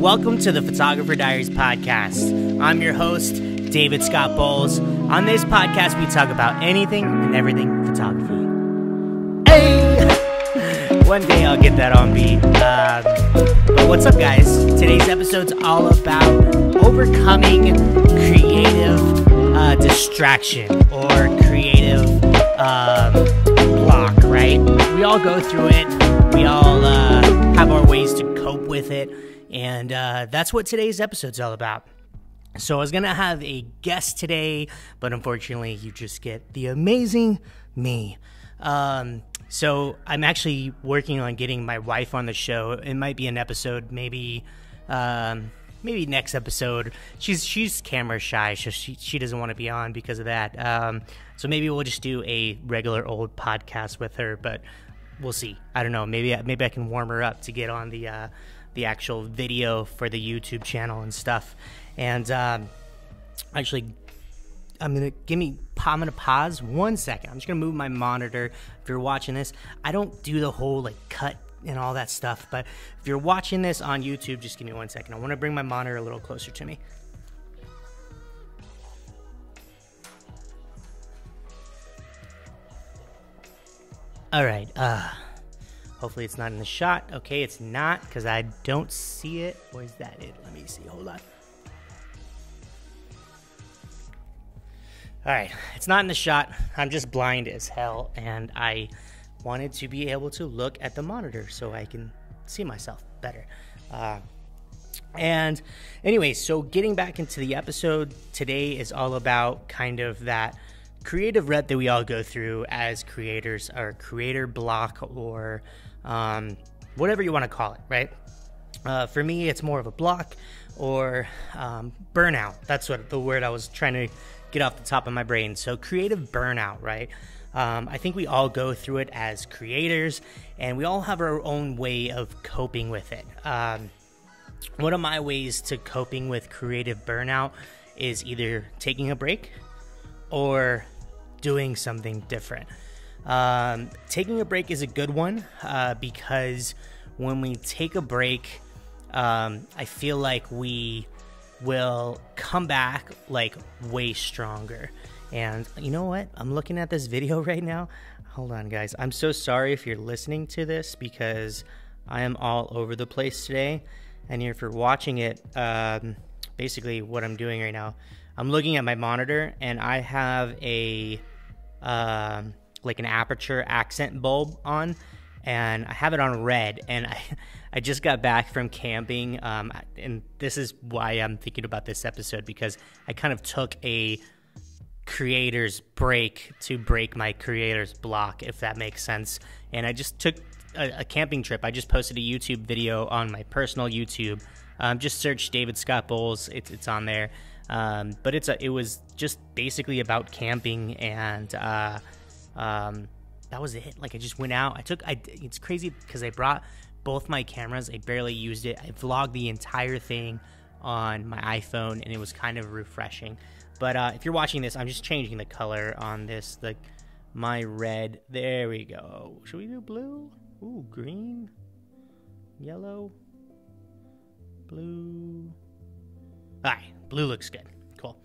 Welcome to the Photographer Diaries podcast. I'm your host, David Scott Bowles. On this podcast, we talk about anything and everything photography. Hey! One day I'll get that on beat. But what's up, guys? Today's episode's all about overcoming creative distraction or creative block, right? We all go through it. We all have our ways to cope with it. And that's what today's episode's all about. So I was going to have a guest today, but unfortunately you just get the amazing me. So I'm actually working on getting my wife on the show. It might be an episode, maybe next episode. She's camera shy, so she doesn't want to be on because of that. So maybe we'll just do a regular old podcast with her, but we'll see. I don't know. Maybe I can warm her up to get on the actual video for the YouTube channel and stuff. And actually, I'm gonna pause 1 second. I'm just gonna move my monitor. If you're watching this, I don't do the whole cut and all that stuff, but if you're watching this on YouTube, just give me 1 second. I want to bring my monitor a little closer to me. All right. Hopefully it's not in the shot. Okay, it's not because I don't see it. Or is that it? Let me see. Hold on. All right, it's not in the shot. I'm just blind as hell, and I wanted to be able to look at the monitor so I can see myself better. And anyway, so getting back into the episode, today is all about kind of that creative rut that we all go through as creators, or creator block, or whatever you want to call it, right? For me, it's more of a block or burnout. That's what the word I was trying to get off the top of my brain. So creative burnout, right? I think we all go through it as creators, and we all have our own way of coping with it. One of my ways to coping with creative burnout is either taking a break or doing something different. Taking a break is a good one because when we take a break, I feel like we will come back way stronger. And you know what? I'm looking at this video right now. Hold on, guys. I'm so sorry if you're listening to this because I am all over the place today. And if you're watching it, basically what I'm doing right now, I'm looking at my monitor and I have a an aperture accent bulb on, and I have it on red, and I just got back from camping, and this is why I'm thinking about this episode, because I kind of took a creator's break to break my creator's block, if that makes sense. And I just took a camping trip. I just posted a YouTube video on my personal YouTube. Just search David Scott Bowles. It's on there. But it was just basically about camping, and that was it. I just went out. It's crazy because I brought both my cameras. I barely used it. I vlogged the entire thing on my iPhone, and it was kind of refreshing. But if you're watching this, I'm just changing the color on this. My red. There we go. Should we do blue? Ooh, green, yellow, blue. All right, blue looks good. Cool.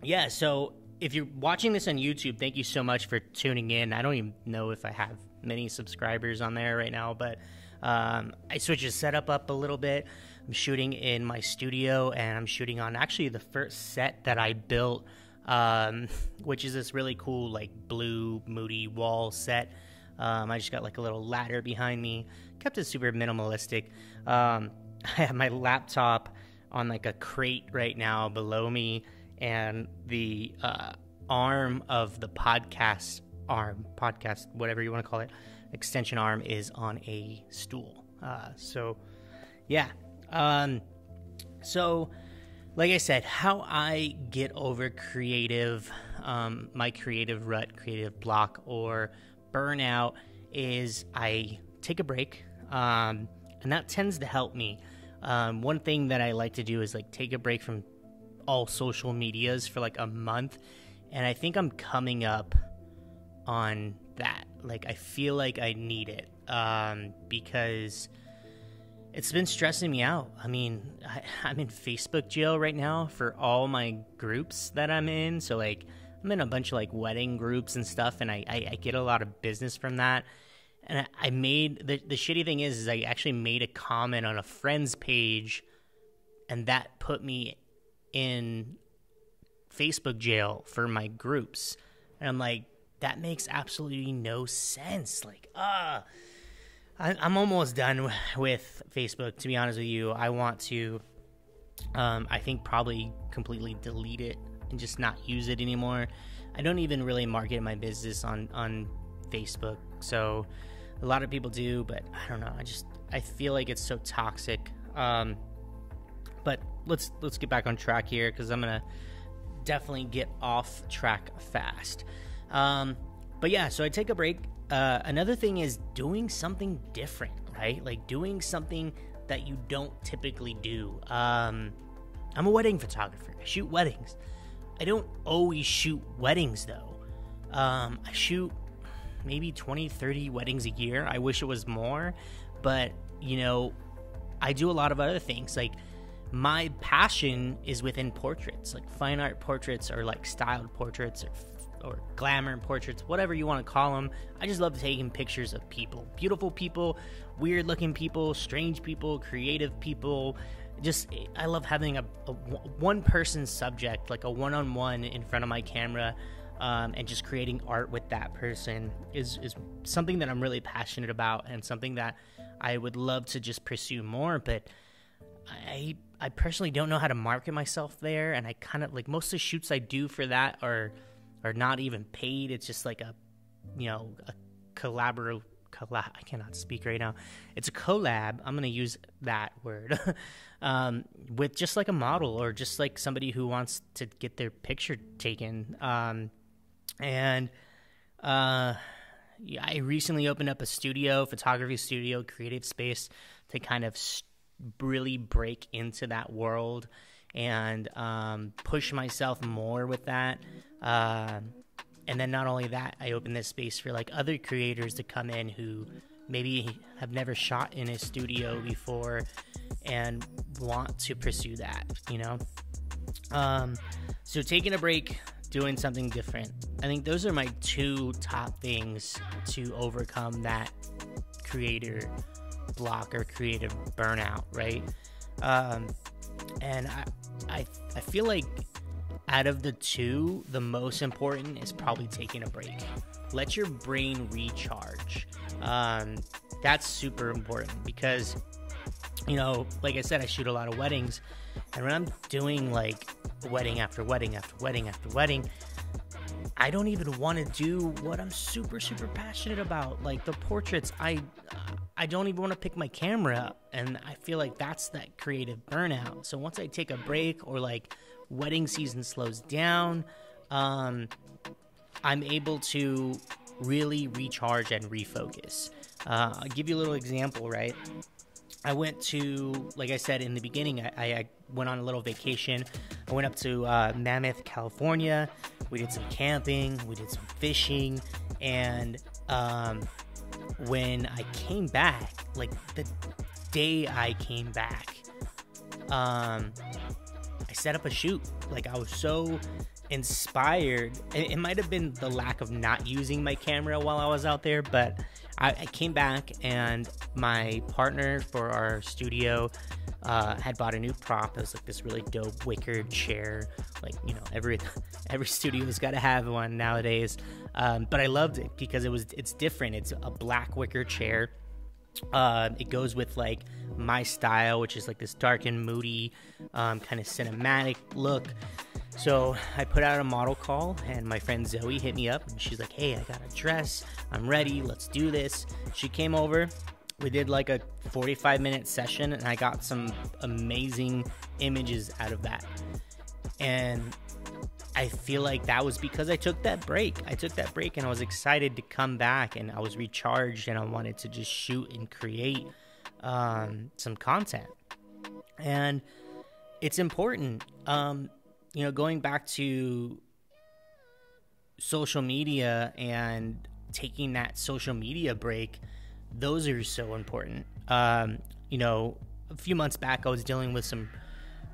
Yeah, so if you're watching this on YouTube, thank you so much for tuning in. I don't even know if I have many subscribers on there right now, but I switched the setup up a little bit. I'm shooting in my studio, and I'm shooting on actually the first set that I built, which is this really cool blue moody wall set. I just got a little ladder behind me. Kept it super minimalistic. I have my laptop on a crate right now below me, and the arm of the podcast whatever you want to call it, extension arm, is on a stool. So yeah. So like I said, how I get over my creative rut, creative block, or burnout is I take a break, and that tends to help me. One thing that I like to do is take a break from all social medias for a month, and I think I'm coming up on that. I feel like I need it, because it's been stressing me out. I mean, I'm in Facebook jail right now for all my groups that I'm in. So like, I'm in a bunch of like wedding groups and stuff, and I get a lot of business from that. And I made the shitty thing is I actually made a comment on a friend's page, and that put me in Facebook jail for my groups. And I'm like, that makes absolutely no sense. Like, I'm almost done with Facebook, to be honest with you. I want to, I think probably completely delete it and just not use it anymore. I don't even really market my business on Facebook. So a lot of people do, but I don't know. I feel like it's so toxic. But let's get back on track here, because I'm going to definitely get off track fast. But yeah, so I take a break. Another thing is doing something different, right? Like doing something that you don't typically do. I'm a wedding photographer. I shoot weddings. I don't always shoot weddings though. I shoot maybe 20, 30 weddings a year. I wish it was more, but you know, I do a lot of other things. Like my passion is within portraits, like fine art portraits, or like styled portraits, or glamour portraits, whatever you want to call them. I just love taking pictures of people, beautiful people, weird looking people, strange people, creative people. Just, I love having a one person subject, like a one-on-one in front of my camera, and just creating art with that person is something that I'm really passionate about, and something that I would love to just pursue more. But I personally don't know how to market myself there, and I kind of like, most of the shoots I do for that are not even paid. It's just like a I cannot speak right now. It's a collab. I'm going to use that word with just like a model, or just like somebody who wants to get their picture taken. I recently opened up a photography studio, creative space, to kind of really break into that world and push myself more with that. And then not only that, I open this space for like other creators to come in who maybe have never shot in a studio before and want to pursue that, you know? So taking a break, doing something different. I think those are my two top things to overcome that creator block or creative burnout, right? And I feel like out of the two, the most important is probably taking a break. Let your brain recharge. That's super important, because, you know, like I said, I shoot a lot of weddings, and when I'm doing like wedding after wedding after wedding after wedding, I don't even want to do what I'm super, super passionate about, like the portraits. I don't even want to pick my camera up, and I feel like that's that creative burnout. So once I take a break, or like wedding season slows down, I'm able to really recharge and refocus. I'll give you a little example, right? I went to, like I said in the beginning, I went on a little vacation. I went up to Mammoth, California. We did some camping, we did some fishing, and when I came back, like the day I came back, I set up a shoot. Like, I was so inspired. It might have been the lack of not using my camera while I was out there, but I came back, and my partner for our studio had bought a new prop. It was like this really dope wicker chair. Like, you know, every studio's got to have one nowadays. But I loved it because it's different. It's a black wicker chair. It goes with like my style, which is like this dark and moody, kind of cinematic look. So I put out a model call, and my friend Zoe hit me up, and she's like, "Hey, I got a dress. I'm ready. Let's do this." She came over. We did like a 45-minute session, and I got some amazing images out of that. And I feel like that was because I took that break. And I was excited to come back, and I was recharged, and I wanted to just shoot and create some content. And it's important. You know, going back to social media and taking that social media break, those are so important. a few months back, I was dealing with some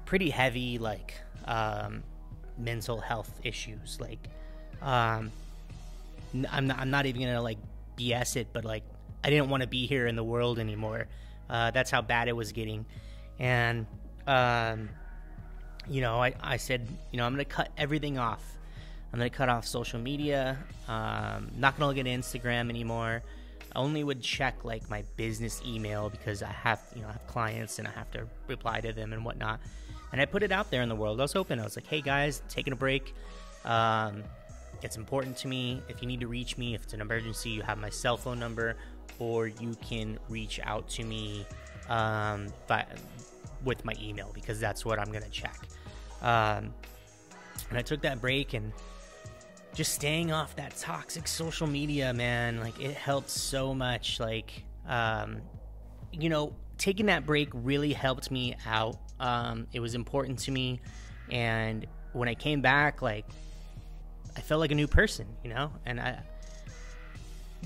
pretty heavy, mental health issues. I'm not even gonna BS it, but I didn't want to be here in the world anymore. That's how bad it was getting. And I said, I'm gonna cut everything off. I'm gonna cut off social media. Not gonna look at Instagram anymore. I only would check my business email because I have clients and I have to reply to them and whatnot. And I put it out there in the world. I was open. I was like, hey guys, taking a break. It's important to me. If you need to reach me, if it's an emergency, you have my cell phone number, or you can reach out to me with my email, because that's what I'm going to check. And I took that break, and just staying off that toxic social media, man, it helped so much. Taking that break really helped me out. It was important to me. And when I came back, I felt like a new person, and I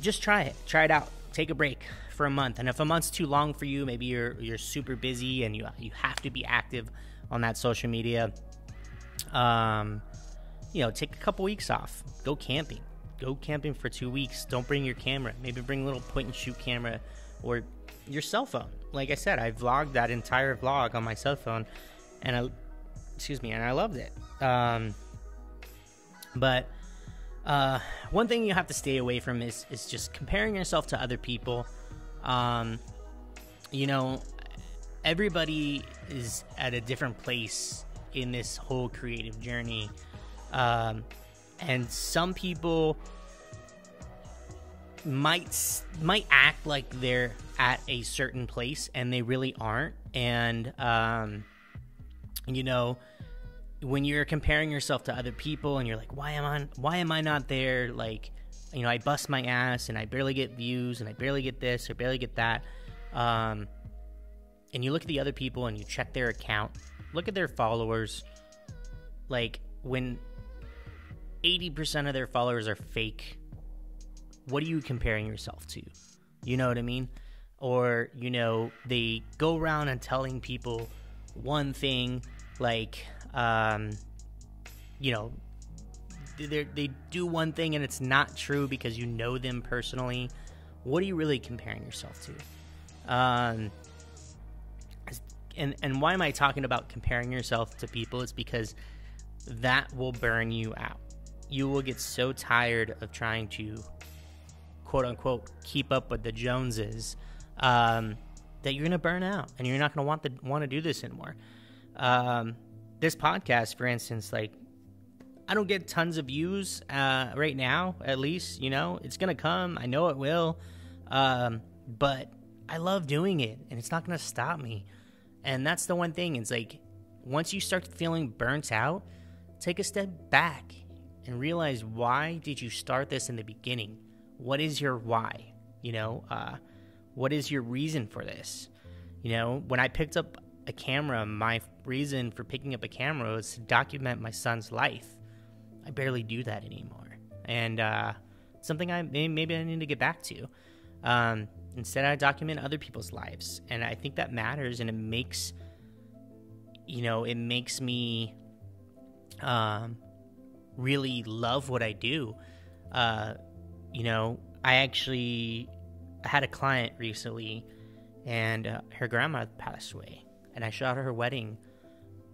just try it out. Take a break for a month. And if a month's too long for you, maybe you're super busy and you have to be active on that social media. Take a couple weeks off. Go camping for 2 weeks. Don't bring your camera. Maybe bring a little point and shoot camera or your cell phone. Like I said, I vlogged that entire vlog on my cell phone, and I loved it. But one thing you have to stay away from is just comparing yourself to other people. Everybody is at a different place in this whole creative journey. And some people might act like they're at a certain place and they really aren't. And, when you're comparing yourself to other people and you're like, why am I not there? I bust my ass and I barely get views and I barely get this or barely get that. And you look at the other people and you check their account, look at their followers. When 80% of their followers are fake, what are you comparing yourself to? You know what I mean? Or, they go around and telling people one thing, they do one thing and it's not true because you know them personally. What are you really comparing yourself to? And why am I talking about comparing yourself to people? It's because that will burn you out. You will get so tired of trying to, quote unquote, keep up with the Joneses, that you're going to burn out and you're not going to want to do this anymore. This podcast, for instance, I don't get tons of views right now, at least, it's going to come. I know it will. But I love doing it and it's not going to stop me. And that's the one thing. It's once you start feeling burnt out, take a step back and realize, why did you start this in the beginning? What is your why? What is your reason for this? When I picked up a camera, my reason for picking up a camera was to document my son's life. I barely do that anymore. And something maybe I need to get back to. Instead, I document other people's lives. And I think that matters, and it makes me really love what I do. I had a client recently, and her grandma passed away, and I shot her wedding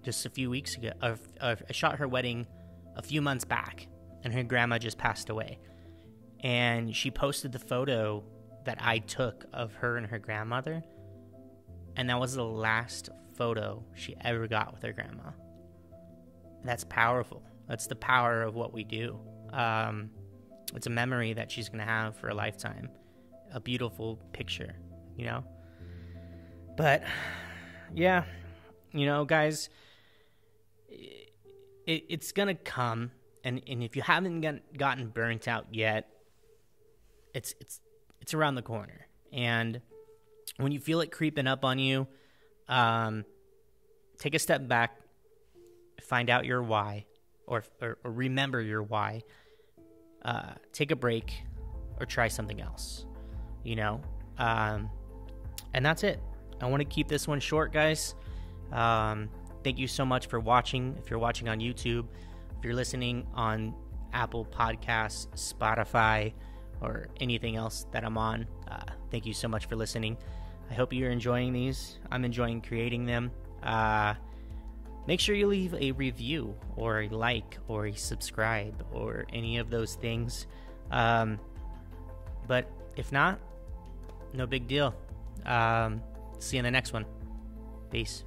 just a few weeks ago. I shot her wedding a few months back, and her grandma just passed away. And she posted the photo that I took of her and her grandmother, and that was the last photo she ever got with her grandma. That's powerful. That's the power of what we do. It's a memory that she's going to have for a lifetime. A beautiful picture, But, yeah, guys, it's going to come. And if you haven't gotten burnt out yet, it's around the corner. And when you feel it creeping up on you, take a step back, find out your why, or remember your why. Take a break, or try something else. And that's it. I want to keep this one short, guys. Thank you so much for watching. If you're watching on YouTube, if you're listening on Apple Podcasts, Spotify, or anything else that I'm on, thank you so much for listening. I hope you're enjoying these. I'm enjoying creating them. Make sure you leave a review or a like or a subscribe or any of those things. But if not, no big deal. See you in the next one. Peace.